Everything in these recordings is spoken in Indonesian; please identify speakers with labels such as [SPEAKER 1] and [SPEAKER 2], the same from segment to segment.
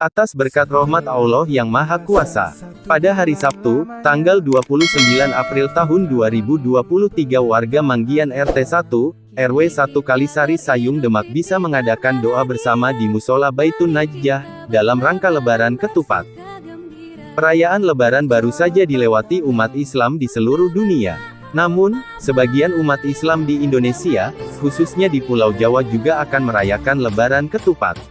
[SPEAKER 1] Atas berkat rahmat Allah yang Maha Kuasa, pada hari Sabtu, tanggal 29 April tahun 2023 warga Manggian RT 1, RW 1 Kalisari Sayung Demak bisa mengadakan doa bersama di Musola Baitun Najjah, dalam rangka Lebaran Ketupat. Perayaan Lebaran baru saja dilewati umat Islam di seluruh dunia. Namun, sebagian umat Islam di Indonesia, khususnya di Pulau Jawa juga akan merayakan Lebaran Ketupat.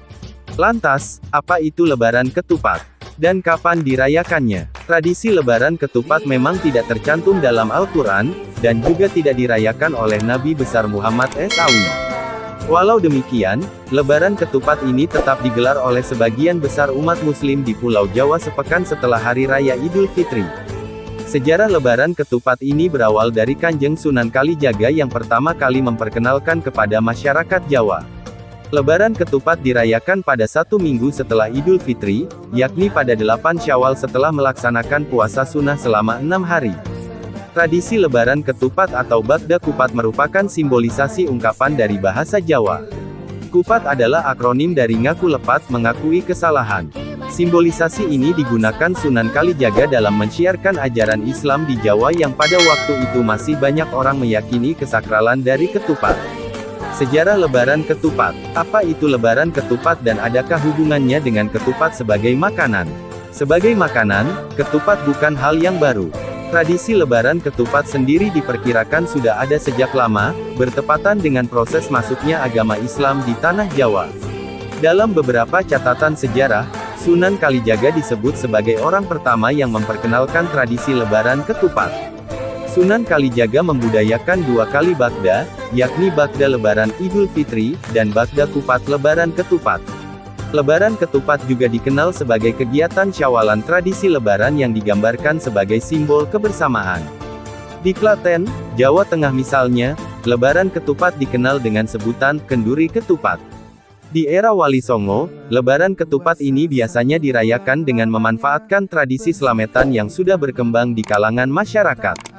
[SPEAKER 1] Lantas, apa itu Lebaran Ketupat? Dan kapan dirayakannya? Tradisi Lebaran Ketupat memang tidak tercantum dalam Al-Quran, dan juga tidak dirayakan oleh Nabi besar Muhammad SAW. Walau demikian, Lebaran Ketupat ini tetap digelar oleh sebagian besar umat Muslim di Pulau Jawa sepekan setelah Hari Raya Idul Fitri. Sejarah Lebaran Ketupat ini berawal dari Kanjeng Sunan Kalijaga yang pertama kali memperkenalkan kepada masyarakat Jawa. Lebaran Ketupat dirayakan pada 1 minggu setelah Idul Fitri, yakni pada 8 Syawal setelah melaksanakan puasa sunnah selama 6 hari. Tradisi Lebaran Ketupat atau Bagda Kupat merupakan simbolisasi ungkapan dari bahasa Jawa. Kupat adalah akronim dari ngaku lepat mengakui kesalahan. Simbolisasi ini digunakan Sunan Kalijaga dalam mensiarkan ajaran Islam di Jawa yang pada waktu itu masih banyak orang meyakini kesakralan dari ketupat. Sejarah Lebaran Ketupat. Apa itu Lebaran Ketupat dan adakah hubungannya dengan ketupat sebagai makanan? Sebagai makanan, ketupat bukan hal yang baru. Tradisi Lebaran Ketupat sendiri diperkirakan sudah ada sejak lama, bertepatan dengan proses masuknya agama Islam di tanah Jawa. Dalam beberapa catatan sejarah, Sunan Kalijaga disebut sebagai orang pertama yang memperkenalkan tradisi Lebaran Ketupat. Sunan Kalijaga membudayakan 2 kali Bagda, yakni Bagda Lebaran Idul Fitri, dan Bagda Kupat Lebaran Ketupat. Lebaran Ketupat juga dikenal sebagai kegiatan syawalan tradisi Lebaran yang digambarkan sebagai simbol kebersamaan. Di Klaten, Jawa Tengah misalnya, Lebaran Ketupat dikenal dengan sebutan Kenduri Ketupat. Di era Wali Songo, Lebaran Ketupat ini biasanya dirayakan dengan memanfaatkan tradisi Slametan yang sudah berkembang di kalangan masyarakat.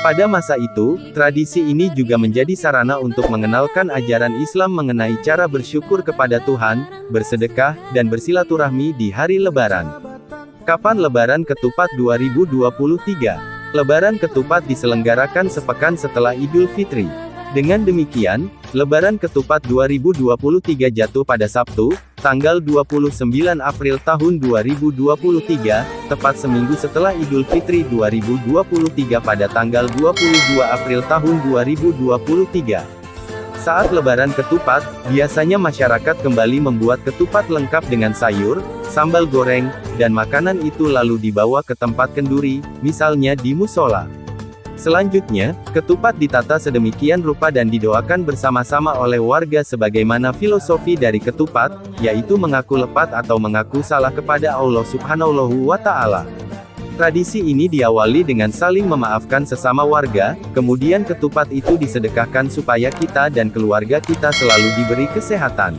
[SPEAKER 1] Pada masa itu, tradisi ini juga menjadi sarana untuk mengenalkan ajaran Islam mengenai cara bersyukur kepada Tuhan, bersedekah, dan bersilaturahmi di hari Lebaran. Kapan Lebaran Ketupat 2023? Lebaran Ketupat diselenggarakan sepekan setelah Idul Fitri. Dengan demikian, Lebaran Ketupat 2023 jatuh pada Sabtu, tanggal 29 April tahun 2023, tepat seminggu setelah Idul Fitri 2023 pada tanggal 22 April tahun 2023. Saat Lebaran Ketupat, biasanya masyarakat kembali membuat ketupat lengkap dengan sayur, sambal goreng, dan makanan itu lalu dibawa ke tempat kenduri, misalnya di musola. Selanjutnya, ketupat ditata sedemikian rupa dan didoakan bersama-sama oleh warga sebagaimana filosofi dari ketupat, yaitu mengaku lepat atau mengaku salah kepada Allah Subhanahu wa Ta'ala. Tradisi ini diawali dengan saling memaafkan sesama warga, kemudian ketupat itu disedekahkan supaya kita dan keluarga kita selalu diberi kesehatan.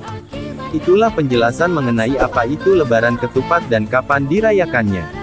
[SPEAKER 1] Itulah penjelasan mengenai apa itu Lebaran Ketupat dan kapan dirayakannya.